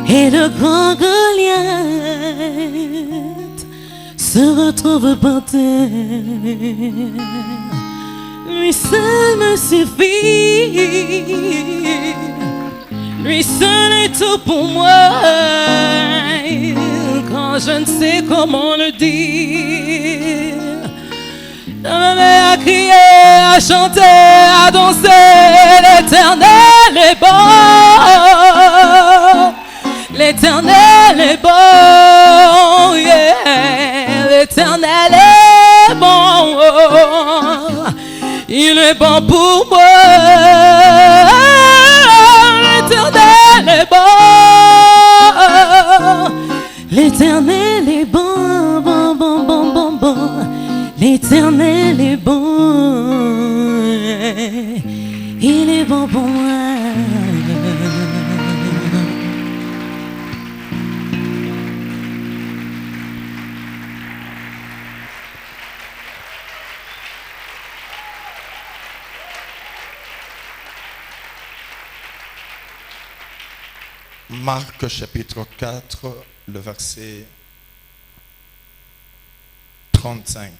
et le grand Goliath se retrouve par terre. Lui seul me suffit, lui seul est tout pour moi. Quand je ne sais comment le dire, je me mets à crier, à chanter, à danser. L'Éternel est bon, l'Éternel est bon, yeah. L'Éternel est bon, il est bon pour moi. L'Éternel est bon, l'Éternel est bon, bon, bon, bon, bon, bon. L'Éternel est bon, il est bon pour moi. Marc chapitre 4, le verset 35.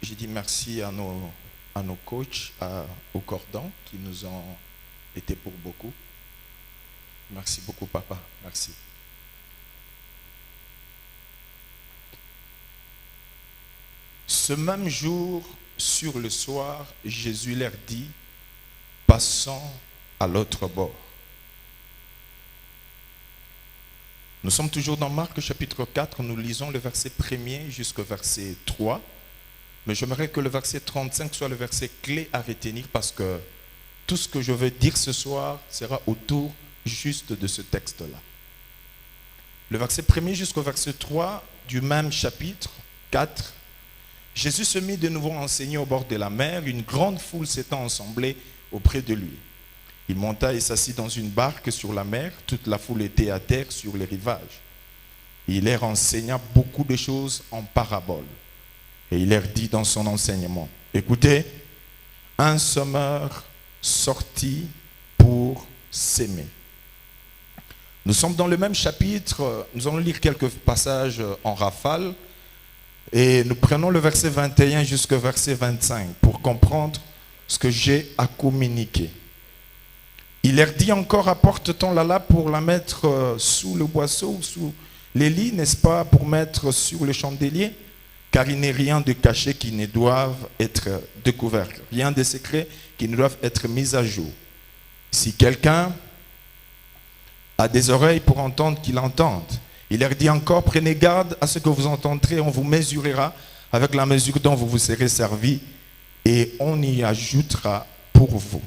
J'ai dit merci à nos coachs au cordon qui nous ont été pour beaucoup. Merci beaucoup, papa. Merci. Ce même jour, sur le soir, Jésus leur dit, passons à l'autre bord. Nous sommes toujours dans Marc chapitre 4, nous lisons le verset 1er jusqu'au verset 3. Mais j'aimerais que le verset 35 soit le verset clé à retenir parce que tout ce que je veux dire ce soir sera autour juste de ce texte-là. Le verset 1er jusqu'au verset 3 du même chapitre 4. Jésus se mit de nouveau à enseigner au bord de la mer. Une grande foule s'étant assemblée auprès de lui. Il monta et s'assit dans une barque sur la mer. Toute la foule était à terre sur les rivages. Il leur enseigna beaucoup de choses en paraboles. Et il leur dit dans son enseignement, écoutez, un semeur sortit pour s'aimer. Nous sommes dans le même chapitre, nous allons lire quelques passages en rafale et nous prenons le verset 21 jusqu'au verset 25 pour comprendre ce que j'ai à communiquer. Il leur dit encore, apporte-t-on la lappe pour la mettre sous le boisseau ou sous les lits, n'est-ce pas, pour mettre sur le chandelier? Car il n'est rien de caché qui ne doive être découvert, rien de secret qui ne doive être mis à jour. Si quelqu'un a des oreilles pour entendre, qu'il entende. Il leur dit encore, prenez garde à ce que vous entendrez, on vous mesurera avec la mesure dont vous vous serez servi et on y ajoutera pour vous.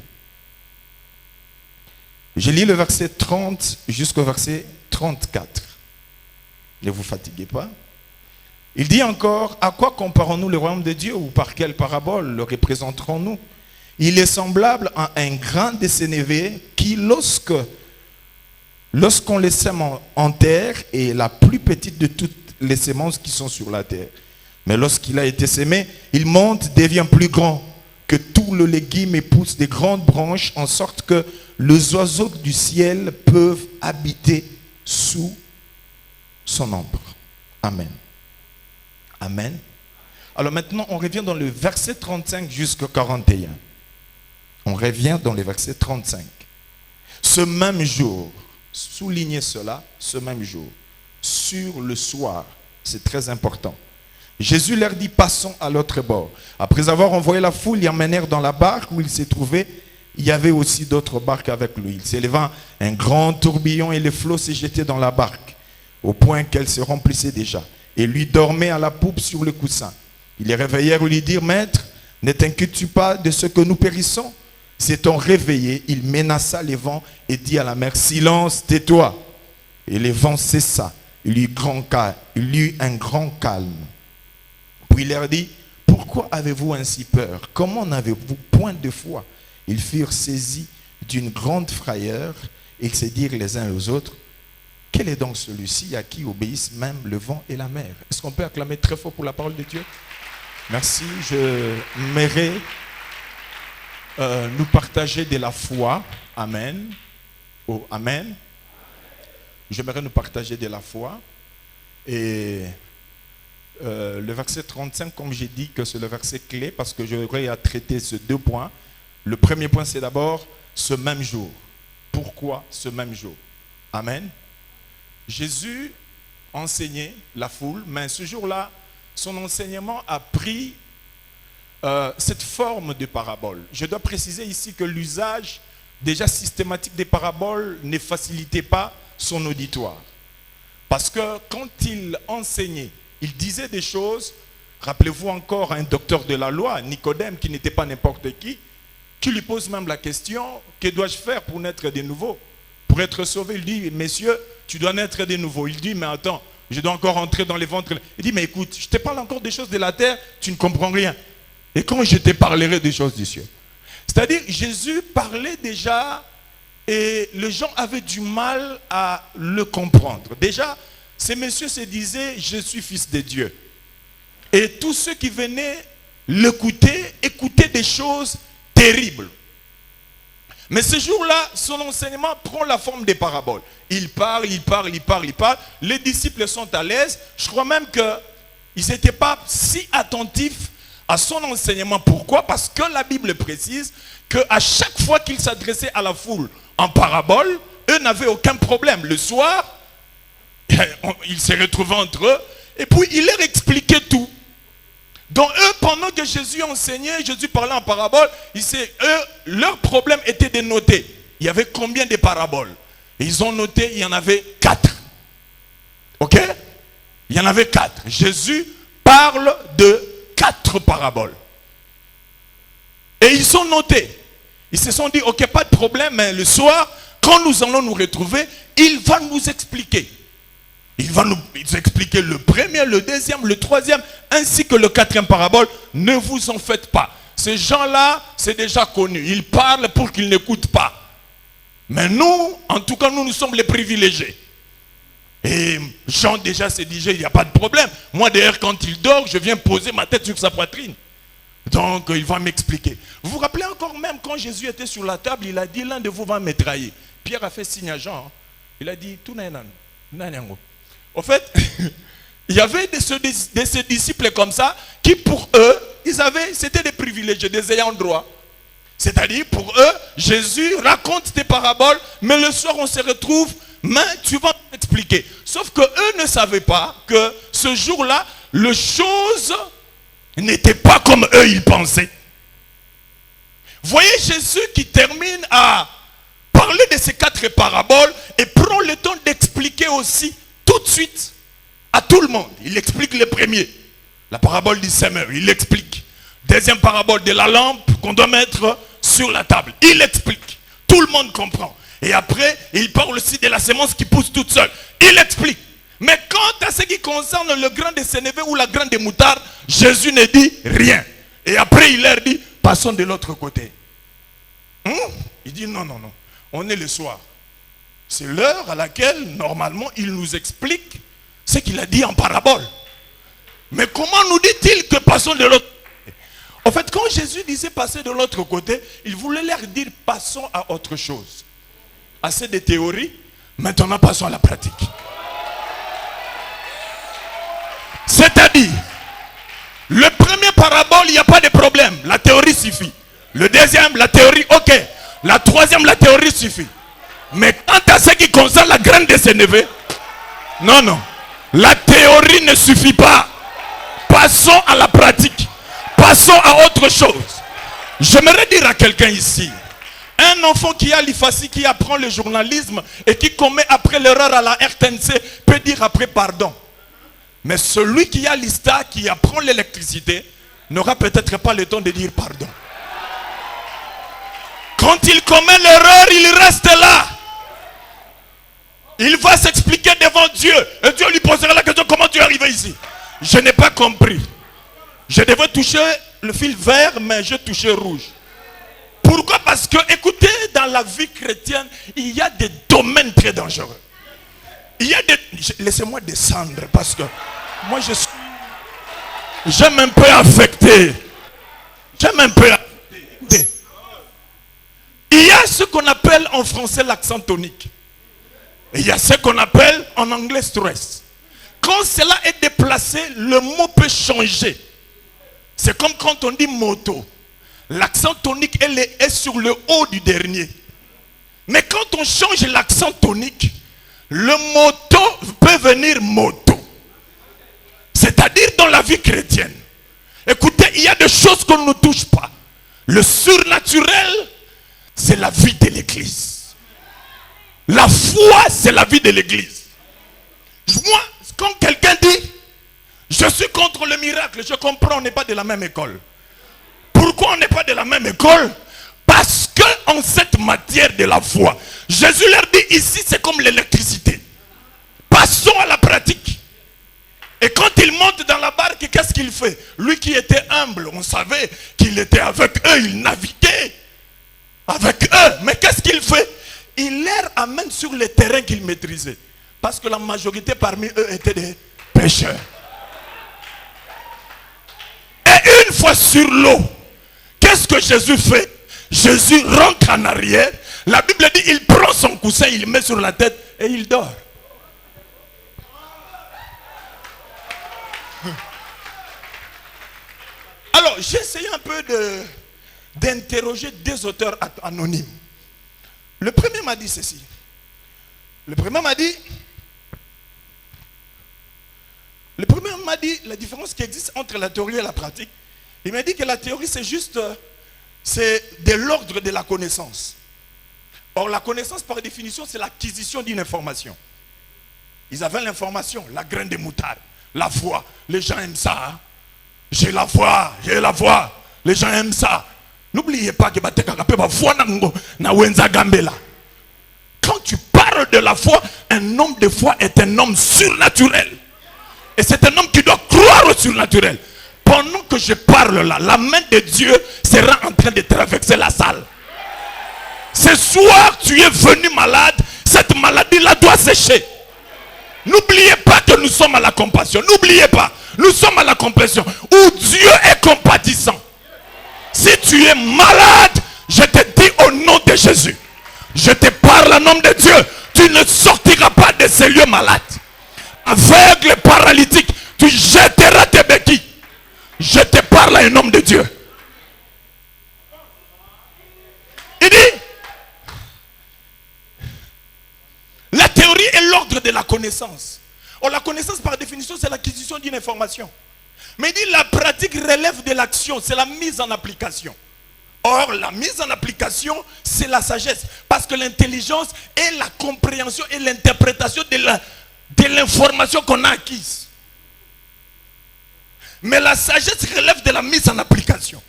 Je lis le verset 30 jusqu'au verset 34. Ne vous fatiguez pas. Il dit encore, à quoi comparons-nous le royaume de Dieu ou par quelle parabole le représenterons-nous? Il est semblable à un grain de sénévé qui, lorsqu'on le sème en terre, est la plus petite de toutes les semences qui sont sur la terre. Mais lorsqu'il a été sémé, il monte, devient plus grand que tout le légume et pousse des grandes branches en sorte que les oiseaux du ciel peuvent habiter sous son ombre. Amen. Amen. Alors maintenant, on revient dans le verset 35 jusqu'au 41. On revient dans le verset 35. Ce même jour, soulignez cela, ce même jour, sur le soir, c'est très important. Jésus leur dit, passons à l'autre bord. Après avoir envoyé la foule, ils emmenèrent dans la barque où il s'est trouvé. Il y avait aussi d'autres barques avec lui. Il s'éleva un grand tourbillon et les flots se jetaient dans la barque, au point qu'elle se remplissait déjà. Et lui dormait à la poupe sur le coussin. Ils les réveillèrent et lui dirent, Maître, ne t'inquiètes-tu pas de ce que nous périssons? S'étant réveillé, il menaça les vents et dit à la mer, silence, tais-toi. Et les vents cessa. Il eut un grand calme. Puis il leur dit, pourquoi avez-vous ainsi peur? Comment n'avez-vous point de foi? Ils furent saisis d'une grande frayeur et ils se dirent les uns aux autres, quel est donc celui-ci à qui obéissent même le vent et la mer? Est-ce qu'on peut acclamer très fort pour la parole de Dieu? Merci. J'aimerais nous partager de la foi. Amen. Oh, amen. J'aimerais nous partager de la foi. Et le verset 35, comme j'ai dit, que c'est le verset clé parce que j'aurais à traiter ces deux points. Le premier point, c'est d'abord ce même jour. Pourquoi ce même jour? Amen. Jésus enseignait la foule, mais ce jour-là, son enseignement a pris cette forme de parabole. Je dois préciser ici que l'usage déjà systématique des paraboles ne facilitait pas son auditoire. Parce que quand il enseignait, il disait des choses, rappelez-vous encore un docteur de la loi, Nicodème, qui n'était pas n'importe qui lui pose même la question, que dois-je faire pour naître de nouveau? Pour être sauvé, il dit, messieurs, tu dois naître de nouveau. Il dit, mais attends, je dois encore entrer dans les ventres. Il dit, mais écoute, je te parle encore des choses de la terre, tu ne comprends rien. Et quand je te parlerai des choses du ciel. C'est-à-dire, Jésus parlait déjà et les gens avaient du mal à le comprendre. Déjà, ces messieurs se disaient, je suis fils de Dieu. Et tous ceux qui venaient l'écouter, écoutaient des choses terribles. Mais ce jour-là, son enseignement prend la forme des paraboles. Il parle. Les disciples sont à l'aise. Je crois même qu'ils n'étaient pas si attentifs à son enseignement. Pourquoi? Parce que la Bible précise qu'à chaque fois qu'il s'adressait à la foule en parabole, eux n'avaient aucun problème. Le soir, ils se retrouvaient entre eux et puis il leur expliquait tout. Donc eux, pendant que Jésus enseignait, Jésus parlait en parabole, leur problème était de noter. Il y avait combien de paraboles? Et ils ont noté, il y en avait 4. Ok? Il y en avait 4. Jésus parle de 4 paraboles. Et ils ont noté. Ils se sont dit, ok, pas de problème, mais le soir, quand nous allons nous retrouver, il va nous expliquer. Il va nous expliquer le premier, le deuxième, le troisième, ainsi que le 4e parabole. Ne vous en faites pas. Ces gens-là, c'est déjà connu. Ils parlent pour qu'ils n'écoutent pas. Mais nous, en tout cas, nous sommes les privilégiés. Et Jean déjà s'est dit, il n'y a pas de problème. Moi d'ailleurs, quand il dort, je viens poser ma tête sur sa poitrine. Donc il va m'expliquer. Vous vous rappelez encore même quand Jésus était sur la table, il a dit, l'un de vous va me trahir. Pierre a fait signe à Jean. Il a dit, tout nan. En fait, il y avait de ces disciples comme ça, qui pour eux, c'était des privilégiés, des ayants droit. C'est-à-dire, pour eux, Jésus raconte des paraboles, mais le soir on se retrouve, mais tu vas m'expliquer. Sauf que eux ne savaient pas que ce jour-là, les choses n'étaient pas comme eux ils pensaient. Voyez Jésus qui termine à parler de ces 4 paraboles et prend le temps d'expliquer aussi tout de suite à tout le monde. Il explique le premier, la parabole du semeur, il explique. Deuxième parabole de la lampe qu'on doit mettre sur la table, il explique. Tout le monde comprend. Et après, il parle aussi de la sémence qui pousse toute seule. Il explique. Mais quant à ce qui concerne le grain de sénévé ou la graine de moutarde, Jésus ne dit rien. Et après, il leur dit, passons de l'autre côté. Il dit, non. On est le soir. C'est l'heure à laquelle, normalement, il nous explique ce qu'il a dit en parabole. Mais comment nous dit-il que passons de l'autre côté? En fait, quand Jésus disait passer de l'autre côté, il voulait leur dire passons à autre chose. Assez de théorie, maintenant passons à la pratique. C'est-à-dire, le premier parabole, il n'y a pas de problème. La théorie suffit. Le deuxième, la théorie, ok. La troisième, la théorie suffit. Mais quant à ce qui concerne la graine de sénévé, non. La théorie ne suffit pas. Passons à la pratique. Passons à autre chose. J'aimerais dire à quelqu'un ici, un enfant qui a l'IFACI, qui apprend le journalisme et qui commet après l'erreur à la RTNC peut dire après pardon. Mais celui qui a l'ISTA, qui apprend l'électricité, n'aura peut-être pas le temps de dire pardon. Quand il commet l'erreur, il reste là. Il va s'expliquer devant Dieu. Et Dieu lui posera la question, comment tu es arrivé ici? Je n'ai pas compris. Je devais toucher le fil vert, mais je touchais rouge. Pourquoi? Parce que, écoutez, dans la vie chrétienne, il y a des domaines très dangereux. Il y a des... Laissez-moi descendre, parce que moi je suis... J'aime un peu affecter. J'aime un peu affecter. Il y a ce qu'on appelle en français l'accent tonique. Et il y a ce qu'on appelle en anglais stress. Quand cela est déplacé, le mot peut changer. C'est comme quand on dit moto. L'accent tonique est sur le haut du dernier. Mais quand on change l'accent tonique, le moto peut venir moto. C'est-à-dire dans la vie chrétienne. Écoutez, il y a des choses qu'on ne touche pas. Le surnaturel, c'est la vie de l'église. La foi, c'est la vie de l'église. Moi, quand quelqu'un dit, je suis contre le miracle, je comprends, on n'est pas de la même école. Pourquoi on n'est pas de la même école? Parce que en cette matière de la foi, Jésus leur dit, ici c'est comme l'électricité. Passons à la pratique. Et quand il monte dans la barque, qu'est-ce qu'il fait? Lui qui était humble, on savait qu'il était avec eux, il naviguait avec eux. Mais qu'est-ce qu'il fait? Il leur amène sur le terrain qu'il maîtrisait. Parce que la majorité parmi eux étaient des pêcheurs. Et une fois sur l'eau, qu'est-ce que Jésus fait? Jésus rentre en arrière. La Bible dit, il prend son coussin, il le met sur la tête et il dort. Alors, j'ai essayé un peu d'interroger des auteurs anonymes. Le premier m'a dit ceci. Le premier m'a dit la différence qui existe entre la théorie et la pratique. Il m'a dit que la théorie c'est juste, c'est de l'ordre de la connaissance. Or la connaissance par définition c'est l'acquisition d'une information. Ils avaient l'information, la graine de moutarde, la foi. Les gens aiment ça. Hein? J'ai la foi. Les gens aiment ça. N'oubliez pas que quand tu parles de la foi, un homme de foi est un homme surnaturel. Et c'est un homme qui doit croire au surnaturel. Pendant que je parle là, la main de Dieu sera en train de traverser la salle. Ce soir, tu es venu malade, cette maladie-là doit sécher. N'oubliez pas que nous sommes à la compassion. N'oubliez pas, nous sommes à la compassion où Dieu est compatissant. Si tu es malade, je te dis au nom de Jésus, je te parle au nom de Dieu, tu ne sortiras pas de ces lieux malades. Aveugle, paralytique, tu jetteras tes béquilles. Je te parle à un homme de Dieu. Il dit, la théorie est l'ordre de la connaissance. Or, la connaissance par définition c'est l'acquisition d'une information. Mais il dit la pratique relève de l'action, c'est la mise en application. Or, la mise en application, c'est la sagesse. Parce que l'intelligence est la compréhension et l'interprétation de l'information qu'on a acquise. Mais la sagesse relève de la mise en application.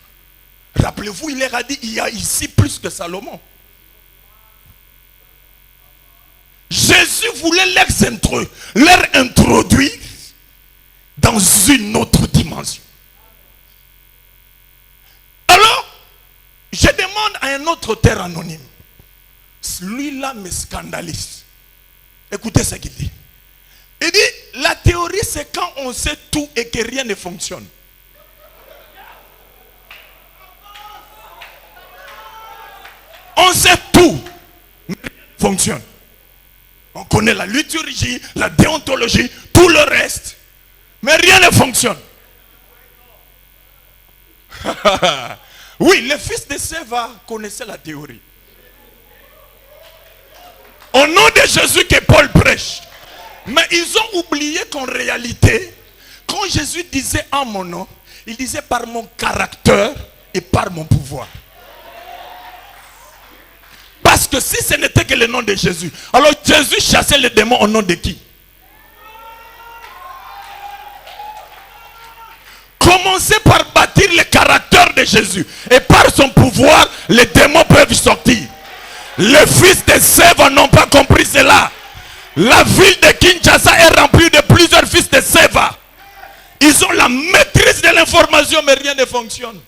Rappelez-vous, il leur a dit, il y a ici plus que Salomon. Jésus voulait leur introduire dans une autre dimension. Alors, je demande à un autre auteur anonyme. Celui-là me scandalise. Écoutez ce qu'il dit. Il dit, la théorie c'est quand on sait tout et que rien ne fonctionne. On sait tout, mais rien ne fonctionne. On connaît la liturgie, la déontologie, tout le reste. Mais rien ne fonctionne. Oui, le fils de Séva connaissait la théorie. Au nom de Jésus que Paul prêche. Mais ils ont oublié qu'en réalité, quand Jésus disait en mon nom, il disait par mon caractère et par mon pouvoir. Parce que si ce n'était que le nom de Jésus, alors Jésus chassait les démons au nom de qui? Commencez par bâtir le caractère de Jésus. Et par son pouvoir, les démons peuvent sortir. Les fils de Séva n'ont pas compris cela. La ville de Kinshasa est remplie de plusieurs fils de Séva. Ils ont la maîtrise de l'information, mais rien ne fonctionne.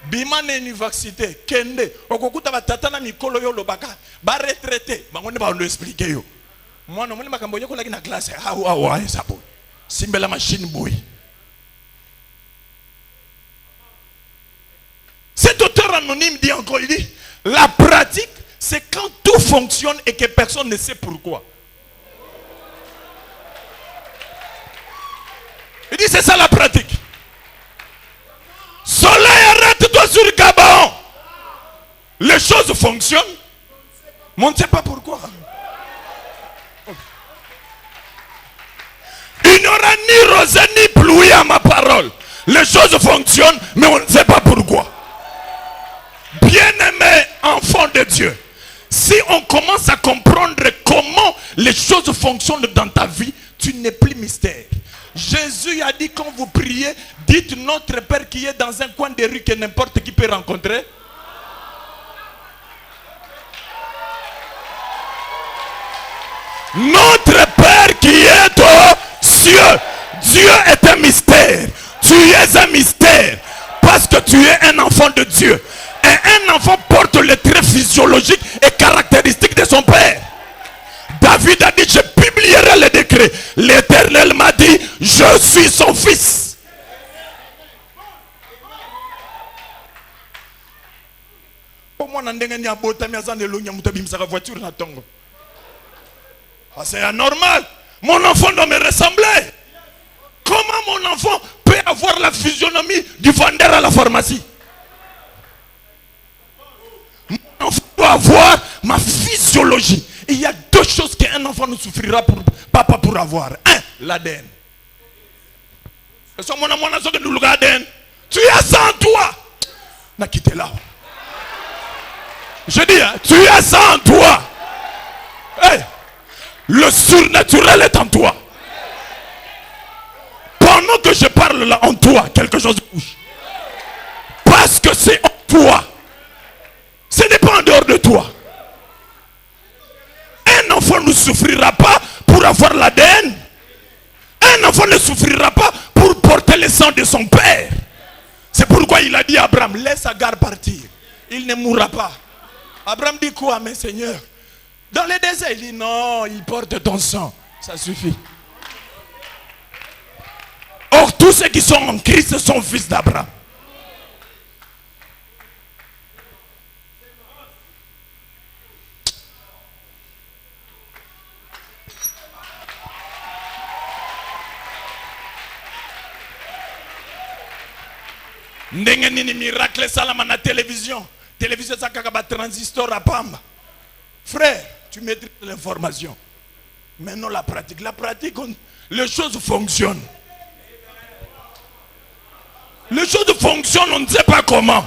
Biman université, Kende, Okokuta Batatana Mikolo yo lobaka, ba retraité, ba ngone ba ndo expliquer yo. Moi non, moi makambo yoko la na classe, ah. Simbela machine boy. Cet auteur anonyme dit encore, il dit, la pratique, c'est quand tout fonctionne et que personne ne sait pourquoi. Il dit, c'est ça la pratique. Soleil, arrête-toi sur le Gabon. Les choses fonctionnent, mais on ne sait pas pourquoi. Il n'y aura ni rosée ni pluie à ma parole. Les choses fonctionnent, mais on ne sait pas pourquoi. Bien-aimé enfant de Dieu, si on commence à comprendre comment les choses fonctionnent dans ta vie, tu n'es plus mystère. Jésus a dit, quand vous priez, dites notre Père qui est dans un coin de rue que n'importe qui peut rencontrer. Notre Père qui est aux cieux. Dieu est un mystère. Tu es un mystère parce que tu es un enfant de Dieu. Et un enfant porte les traits physiologiques et caractéristiques de son père. David a dit, je publierai le décret. L'Éternel m'a dit, je suis son fils. C'est anormal. Mon enfant doit me ressembler. Comment mon enfant peut avoir la physionomie du vendeur à la pharmacie? Mon enfant doit avoir ma physiologie. Et il y a deux choses qu'un enfant ne souffrira pas pour avoir. Un, l'ADN. Tu as ça en toi. N'a quitté là. Je dis, hein, tu as ça en toi. Hey, le surnaturel est en toi. Pendant que je parle là en toi, quelque chose bouge. Parce que c'est en toi. Ce n'est pas en dehors de toi. Un enfant ne souffrira pas pour avoir l'ADN. Un enfant ne souffrira pas pour porter le sang de son père. C'est pourquoi il a dit à Abraham, laisse Agar partir. Il ne mourra pas. Abraham dit quoi, mais Seigneur? Dans le désert, il dit non, il porte ton sang. Ça suffit. Or, tous ceux qui sont en Christ sont fils d'Abraham. Ndenge nini miracle salama na télévision. Télévision ça kaka transistor à pamba. Frère, tu maîtrises l'information. Maintenant la pratique. La pratique, les choses fonctionnent. Les choses fonctionnent, on ne sait pas comment.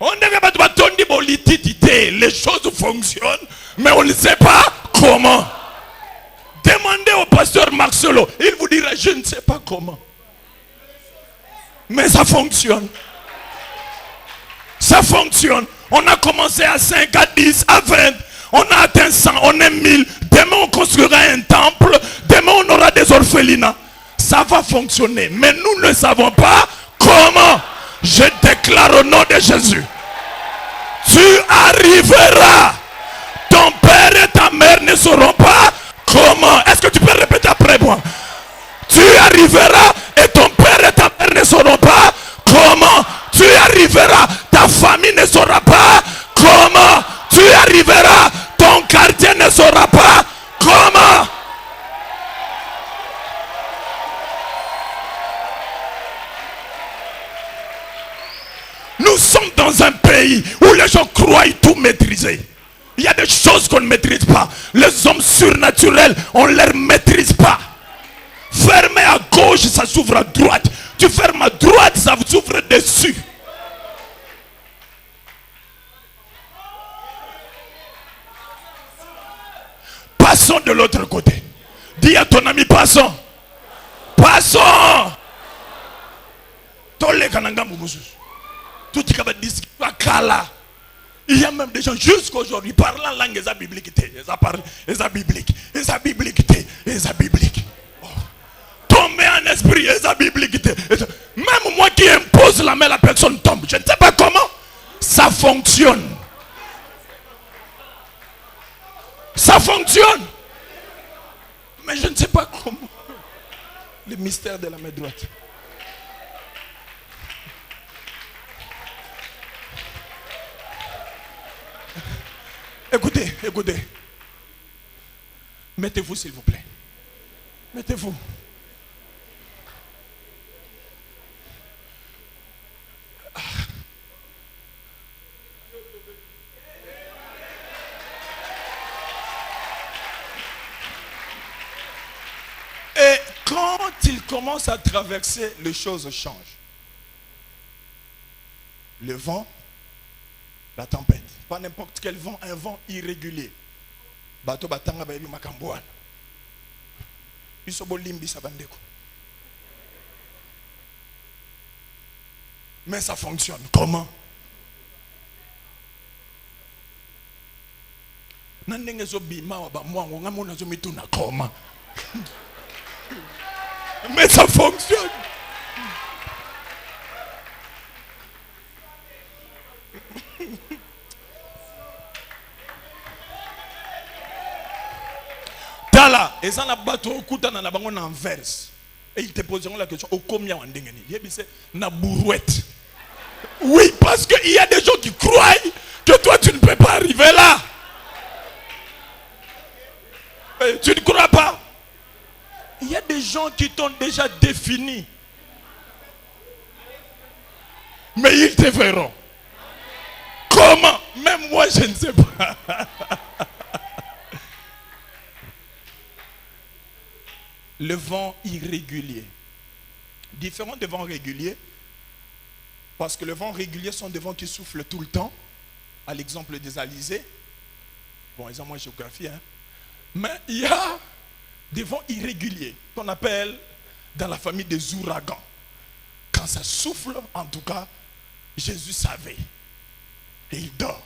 On ne pas les choses fonctionnent, mais on ne sait pas comment. Demandez au pasteur Marcelo, il vous dira je ne sais pas comment. Mais ça fonctionne. Ça fonctionne. On a commencé à 5, à 10, à 20. On a atteint 100, on est 1000. Demain on construira un temple. Demain on aura des orphelinats. Ça va fonctionner. Mais nous ne savons pas comment. Je déclare au nom de Jésus. Tu arriveras. Ton père et ta mère ne sauront pas comment. Est-ce que tu peux répéter après moi? Tu arriveras et ton père et ta mère ne sauront pas comment. Tu arriveras, ta famille ne saura pas comment. Tu arriveras, ton quartier ne saura pas comment. Nous sommes dans un pays où les gens croient tout maîtriser. Il y a des choses qu'on ne maîtrise pas. Les hommes surnaturels, on ne les maîtrise pas. Fermer à gauche, ça s'ouvre à droite. Tu fermes à droite, ça s'ouvre dessus. Passons de l'autre côté. Dis à ton ami, passons. Passons. Il y a même des gens jusqu'à aujourd'hui parlant langue et biblique. Tomber en esprit et biblique. Même moi qui impose la main, la personne tombe. Je ne sais pas comment. Ça fonctionne. Ça fonctionne. Mais je ne sais pas comment. Le mystère de la main droite. Écoutez, écoutez. Mettez-vous s'il vous plaît. Mettez-vous. Et quand il commence à traverser, les choses changent. Le vent, la tempête. Pas n'importe quel vent, un vent irrégulier. Bateau batanga ba yebi makambo wana. Biso bolimbisa bandeko. Mais ça fonctionne. Comment? Nandenge zo bima wa ba mwango ngamona zo mituna comment? Mais ça fonctionne. Tala, et ça n'a pas trop coûté dans la banque en verse. Et ils te poseront la question, au combien on dégaine? Il y a na bourouette. Oui, parce qu'il y a des gens qui croient que toi tu ne peux pas arriver là. Et tu ne crois pas? Il y a des gens qui t'ont déjà défini. Mais ils te verront. Comment? Même moi je ne sais pas. Le vent irrégulier. Différent des vents réguliers. Parce que les vents réguliers sont des vents qui soufflent tout le temps. À l'exemple des alizés. Bon, ils ont moins de géographie. Hein? Mais il y a des vents irréguliers. Qu'on appelle dans la famille des ouragans. Quand ça souffle, en tout cas, Jésus savait. Et il dort.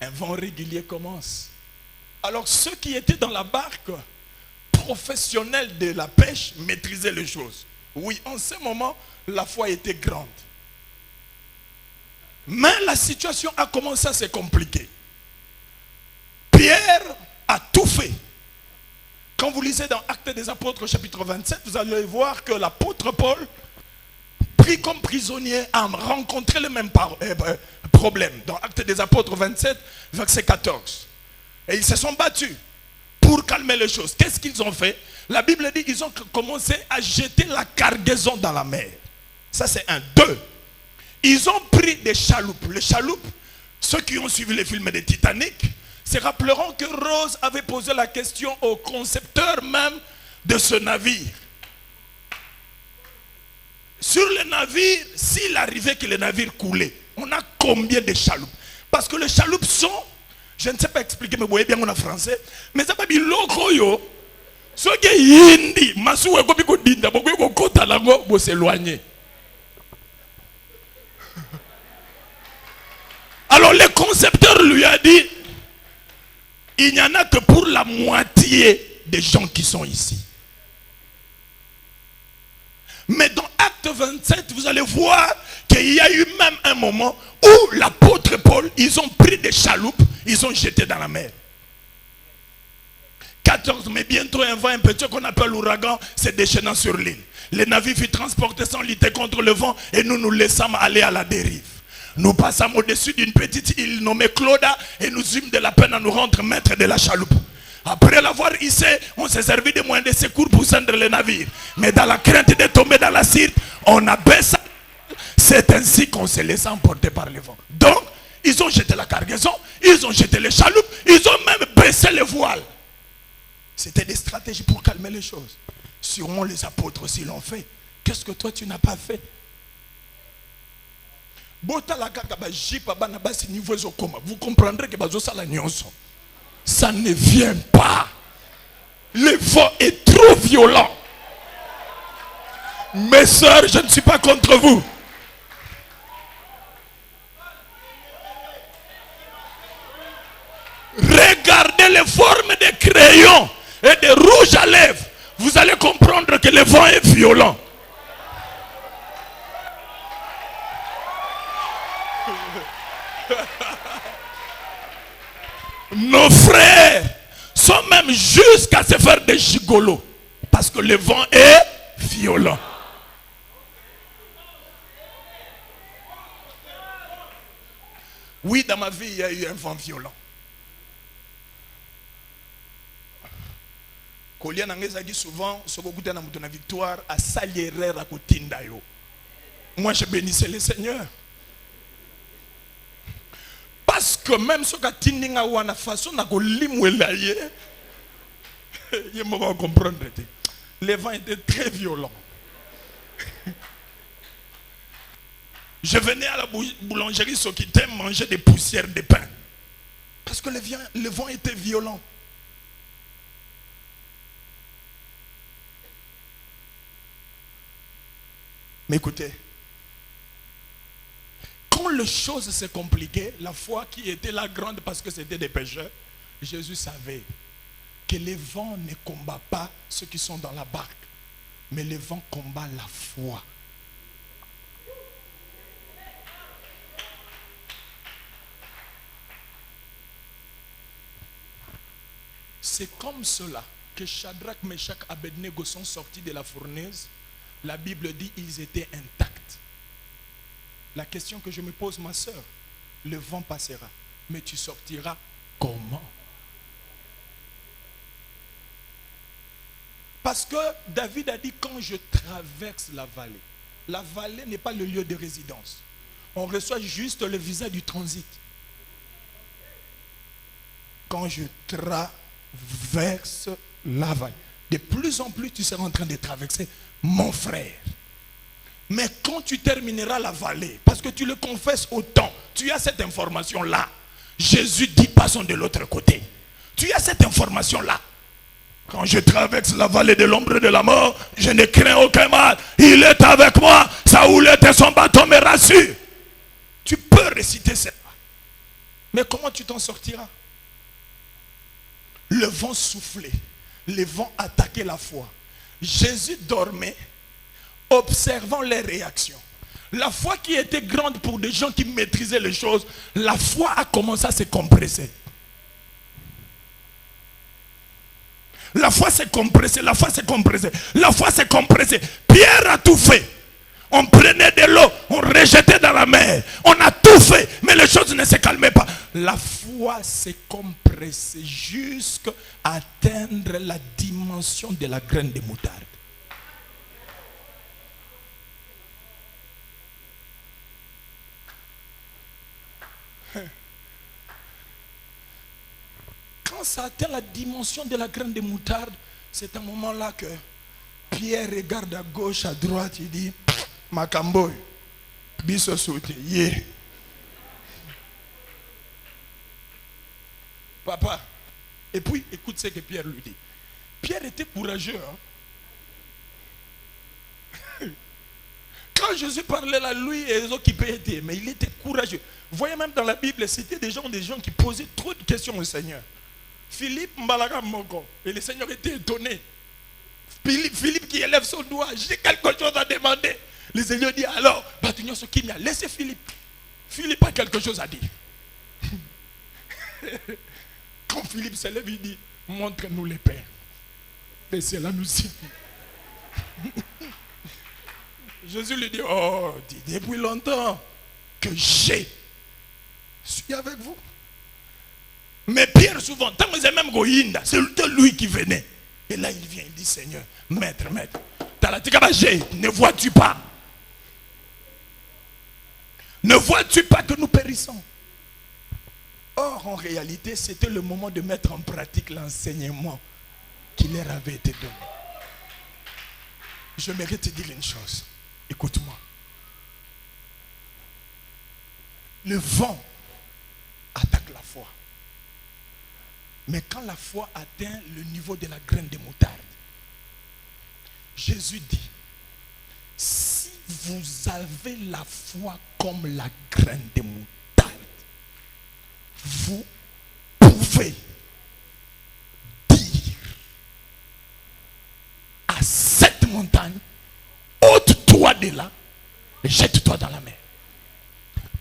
Un vent régulier commence. Alors ceux qui étaient dans la barque, professionnels de la pêche, maîtrisaient les choses. Oui, en ce moment, la foi était grande. Mais la situation a commencé à se compliquer. Pierre a tout fait. Quand vous lisez dans Actes des Apôtres, chapitre 27, vous allez voir que l'apôtre Paul, pris comme prisonnier, a rencontré le même problème. Dans Actes des Apôtres 27, verset 14. Et ils se sont battus pour calmer les choses. Qu'est-ce qu'ils ont fait? La Bible dit qu'ils ont commencé à jeter la cargaison dans la mer. Ça c'est un. Deux. Ils ont pris des chaloupes. Les chaloupes, ceux qui ont suivi les films de Titanic, se rappelleront que Rose avait posé la question au concepteur même de ce navire. Sur le navire, s'il arrivait que le navire coulait, on a combien de chaloupes? Parce que les chaloupes sont, je ne sais pas expliquer, mais vous voyez bien en français, mais ça va dire lokoyo. Ce qui est hindi, masu eko biko dinda, boko yoko kota lango, bo s'éloigner. Alors le concepteur lui a dit, il n'y en a que pour la moitié des gens qui sont ici. Mais dans Acte 27, vous allez voir qu'il y a eu même un moment où l'apôtre Paul, ils ont pris des chaloupes, ils ont jeté dans la mer. 14, mais bientôt un vent un petit qu'on appelle l'ouragan s'est déchaînant sur l'île. Le navire fut transporté sans lutter contre le vent et nous nous laissâmes aller à la dérive. Nous passâmes au-dessus d'une petite île nommée Clauda et nous eûmes de la peine à nous rendre maîtres de la chaloupe. Après l'avoir hissé, on s'est servi de moyens de secours pour cendre le navire. Mais dans la crainte de tomber dans la Sirte, on abaissa. C'est ainsi qu'on se laisse emporter par le vent. Donc, ils ont jeté la cargaison, ils ont jeté les chaloupes, ils ont même baissé les voiles. C'était des stratégies pour calmer les choses. Sûrement les apôtres aussi l'ont fait. Qu'est-ce que toi tu n'as pas fait? Vous comprendrez que ça ne vient pas. Le vent est trop violent. Mes soeurs, je ne suis pas contre vous. Regardez les formes des crayons et des rouges à lèvres. Vous allez comprendre que le vent est violent. Nos frères sont même jusqu'à se faire des gigolos. Parce que le vent est violent. Oui, dans ma vie, il y a eu un vent violent. Kolia Nangeza dit souvent, ce que vous avez dans victoire, à salierer à Kotindayo. Moi, je bénissais le Seigneur. Parce que même ce que Tindinga ou la façon na kolimwelaye, il m'a comprendre. Les vents étaient très violents. Je venais à la boulangerie Sokité manger des poussières de pain. Parce que le vent était violent. Mais écoutez, quand les choses se compliquaient, la foi qui était là grande parce que c'était des pécheurs, Jésus savait que les vents ne combattent pas ceux qui sont dans la barque, mais les vents combattent la foi. C'est comme cela que Shadrach, Meshach, Abednego sont sortis de la fournaise. La Bible dit qu'ils étaient intacts. La question que je me pose, ma soeur, le vent passera, mais tu sortiras comment? Parce que David a dit, quand je traverse la vallée n'est pas le lieu de résidence. On reçoit juste le visa du transit. Quand je traverse la vallée, de plus en plus tu seras en train de traverser, mon frère. Mais quand tu termineras la vallée, parce que tu le confesses autant, tu as cette information-là. Jésus dit, passons de l'autre côté. Tu as cette information-là. Quand je traverse la vallée de l'ombre de la mort, je ne crains aucun mal. Il est avec moi. Sa houlette et son bâton me rassurent. Tu peux réciter ça. Mais comment tu t'en sortiras? Le vent soufflait. Le vent attaquait la foi. Jésus dormait, observant les réactions. La foi qui était grande pour des gens qui maîtrisaient les choses, la foi a commencé à se compresser. La foi s'est compressée, la foi s'est compressée, la foi s'est compressée. Pierre a tout fait. On prenait de l'eau, on rejetait dans la mer. On a tout fait, mais les choses ne se calmaient pas. La foi s'est compressée jusqu'à atteindre la dimension de la graine de moutarde. Quand ça atteint la dimension de la graine de moutarde, c'est un moment-là que Pierre regarde à gauche, à droite, il dit, Makamboy, biso sauté, yeah. Papa, et puis écoute ce que Pierre lui dit. Pierre était courageux. Hein? Quand Jésus parlait là, lui et les autres qui étaient, mais il était courageux. Vous voyez même dans la Bible, c'était des gens qui posaient trop de questions au Seigneur. Philippe Mbalaga Moko, et le Seigneur était étonné. Philippe qui élève son doigt, j'ai quelque chose à demander. Le Seigneur dit alors, laissez Philippe. Philippe a quelque chose à dire. Quand Philippe se lève, il dit, montre-nous les pères. Et cela nous suffit. Jésus lui dit, oh, depuis longtemps que je suis avec vous. Mais Pierre souvent, tant que c'est même Goïnda, c'est lui qui venait. Et là il vient, il dit, Seigneur, maître, ne vois-tu pas? Ne vois-tu pas que nous périssons? Or, en réalité, c'était le moment de mettre en pratique l'enseignement qui leur avait été donné. J'aimerais te dire une chose. Écoute-moi. Le vent attaque la foi. Mais quand la foi atteint le niveau de la graine de moutarde, Jésus dit, si vous avez la foi comme la graine de moutarde, vous pouvez dire à cette montagne, ôte-toi de là et jette-toi dans la mer.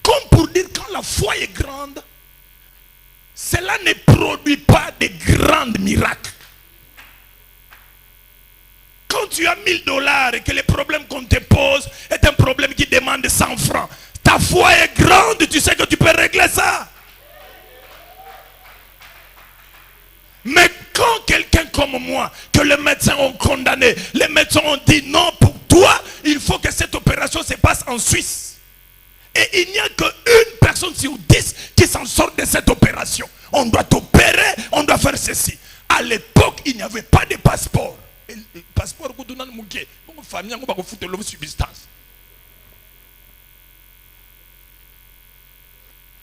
Comme pour dire, quand la foi est grande, cela ne produit pas de grands miracles. 1000 $ et que le problème qu'on te pose est un problème qui demande 100 francs. Ta foi est grande, tu sais que tu peux régler ça. Mais quand quelqu'un comme moi, que les médecins ont condamné, les médecins ont dit non, pour toi, il faut que cette opération se passe en Suisse. Et il n'y a qu'une personne sur 10 qui s'en sort de cette opération. On doit t'opérer, on doit faire ceci. À l'époque, il n'y avait pas de passeport. Et le passeport, famille, on va foutre l'homme substance.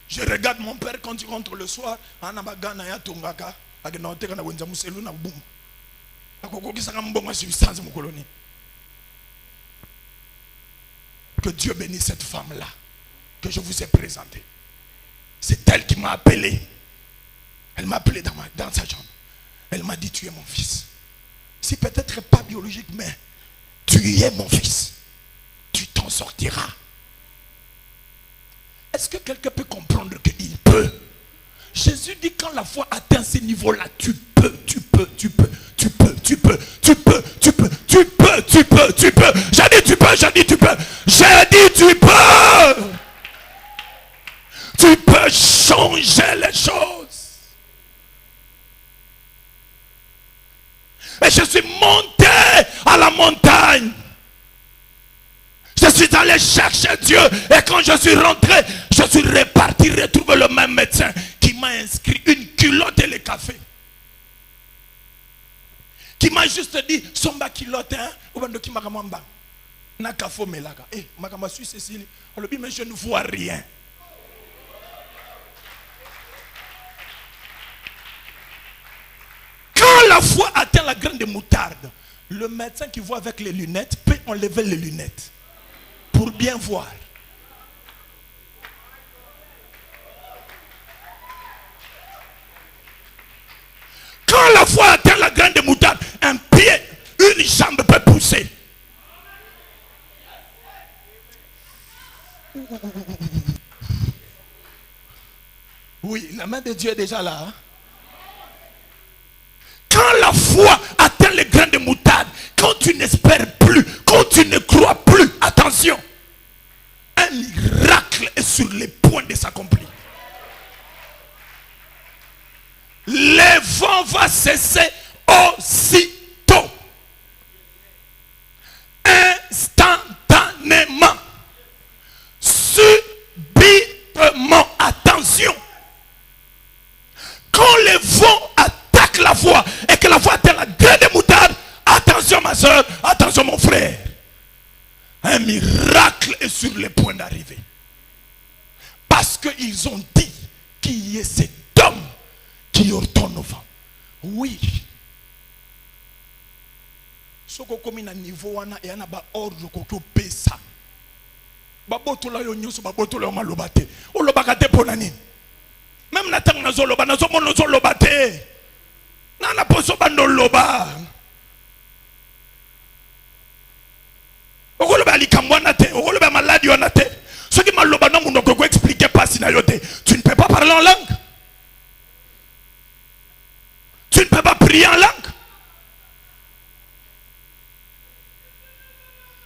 Je regarde mon père quand il rentre le soir, que Dieu bénisse cette femme-là que je vous ai présentée. C'est elle qui m'a appelé. Elle m'a appelé dans sa chambre. Elle m'a dit, tu es mon fils. Si peut-être pas biologique, mais tu es mon fils. Tu t'en sortiras. Est-ce que quelqu'un peut comprendre qu'il peut? Jésus dit, quand la foi atteint ces niveaux-là, tu peux. J'ai dit tu peux. Tu peux changer les choses. Et je suis monté à la montagne. Je suis allé chercher Dieu. Et quand je suis rentré, je suis reparti retrouver le même médecin qui m'a inscrit une culotte et le café. Qui m'a juste dit, somba culotte, hein, ou bien de qui m'a ramamba. Naka fo melaka. Eh, makama suis Cécile. On le dit, mais je ne vois rien. Quand la foi atteint la graine de moutarde, le médecin qui voit avec les lunettes peut enlever les lunettes pour bien voir. Quand la foi atteint la graine de moutarde, un pied, une jambe peut pousser. Oui, la main de Dieu est déjà là. Hein? Quand la foi atteint les grains de moutarde, quand tu n'espères plus, quand tu ne crois plus, attention, un miracle est sur les points de s'accomplir. Le vent va cesser aussitôt. Instantanément. Subitement. Attention. Quand le vent attaque la foi et que la foi atteint la graine de moutarde, attention ma soeur, attention mon frère. Un miracle est sur le point d'arriver. Parce qu'ils ont dit qu'il y ait cet homme qui retourne au vent. Oui. Ce qu'on comme un niveau et un ordre qu'on peut ça. Babotola yo nyuso babotola yo malobate. O lobakate ponani. Même natang nazo loba nazo mono zo lobate. Na na poso bando loba. O loba likamwana te, o loba maladi wana te. Ce qui maloba na mundo ko expliquer pas si na yote. Tu ne peux pas parler en langue. Tu ne peux pas prier en langue.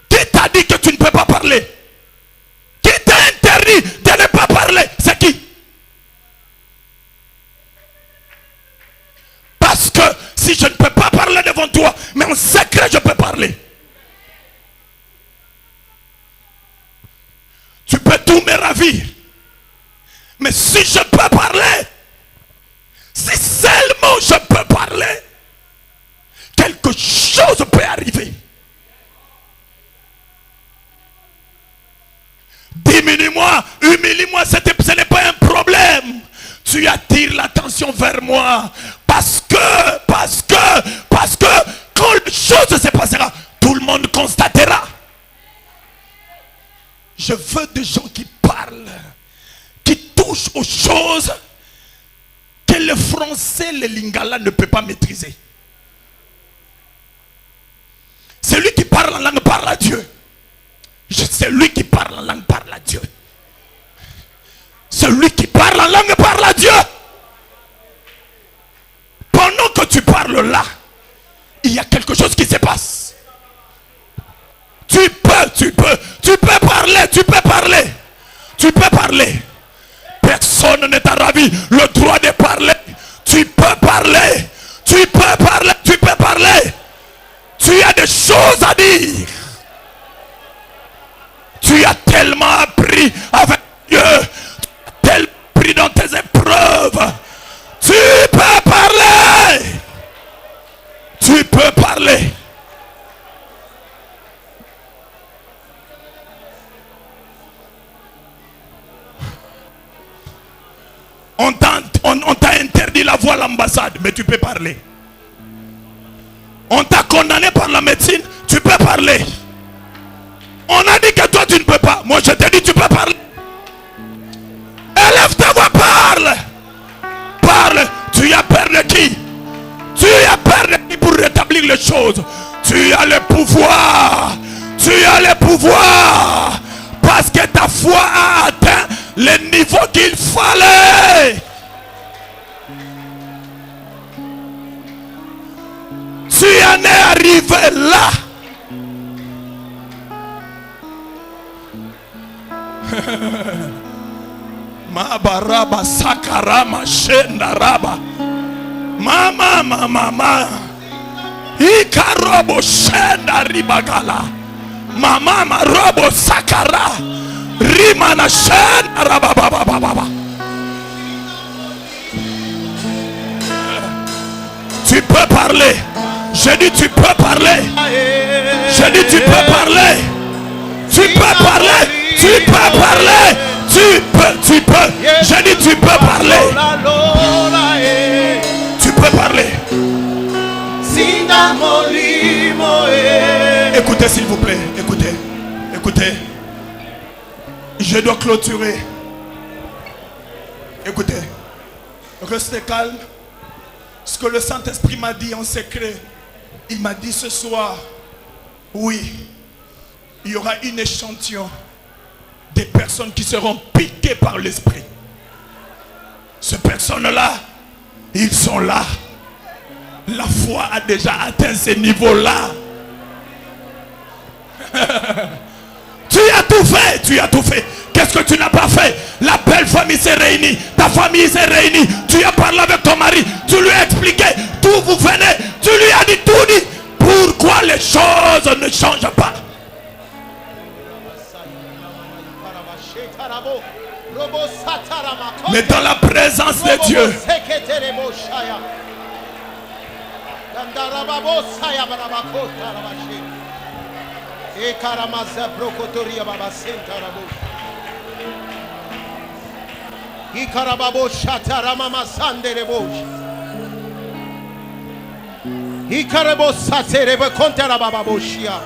Qui t'a dit que tu ne peux pas parler? Qui t'a interdit de ne pas parler? C'est qui? Parce que si je ne peux pas parler devant toi, mais en secret je peux parler. Tu peux tout me ravir. Mais si je peux parler, si seulement je peux parler, quelque chose peut arriver. Diminue-moi, humilie-moi, ce n'est pas un problème. Tu attires l'attention vers moi. Parce que, quand les choses se passera, tout le monde constatera. Je veux des gens qui parlent, qui touchent aux choses que le français, le lingala ne peut pas maîtriser. Celui qui parle en langue parle à Dieu. Celui qui parle en langue parle à Dieu. Celui qui parle en langue parle à Dieu. Pendant que tu parles là, il y a quelque chose qui se passe. toi l'ambassade, mais tu peux parler. On t'a condamné par la médecine, tu peux parler. On a dit que toi tu ne peux pas. Moi je te dis tu peux parler. Élève ta voix, parle. Parle. Tu as peur de qui? Tu as peur de qui pour rétablir les choses? Tu as le pouvoir. Tu as le pouvoir. Parce que ta foi a atteint le niveau qu'il fallait. Tu en es arrivé là. Mabaraba sakarama shendaraba. Mama. Ikarobo shendaribagala. Mama robo sakara. Rimana shendarababababa. Tu peux parler. Je dis tu peux parler. Je dis tu peux parler. Tu peux parler. Tu peux parler. Tu peux. Je dis tu peux parler. Tu peux parler. Écoutez s'il vous plaît. Écoutez. Je dois clôturer. Écoutez. Restez calme. Ce que le Saint-Esprit m'a dit en secret, il m'a dit ce soir, oui, il y aura une échantillon des personnes qui seront piquées par l'Esprit. Ces personnes-là, ils sont là. La foi a déjà atteint ce niveau-là. Tu as tout fait. Qu'est-ce que tu n'as pas fait? La belle famille s'est réunie. Ta famille s'est réunie. Tu as parlé avec ton mari. Tu lui as expliqué d'où vous venez. Tu lui as dit tout dit. Pourquoi les choses ne changent pas? Mais dans la présence de Dieu, Ikarababo shatara mama sandere bosh. Ikarabo satere be kontara baba boshia.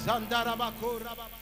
Zandara bakora baba.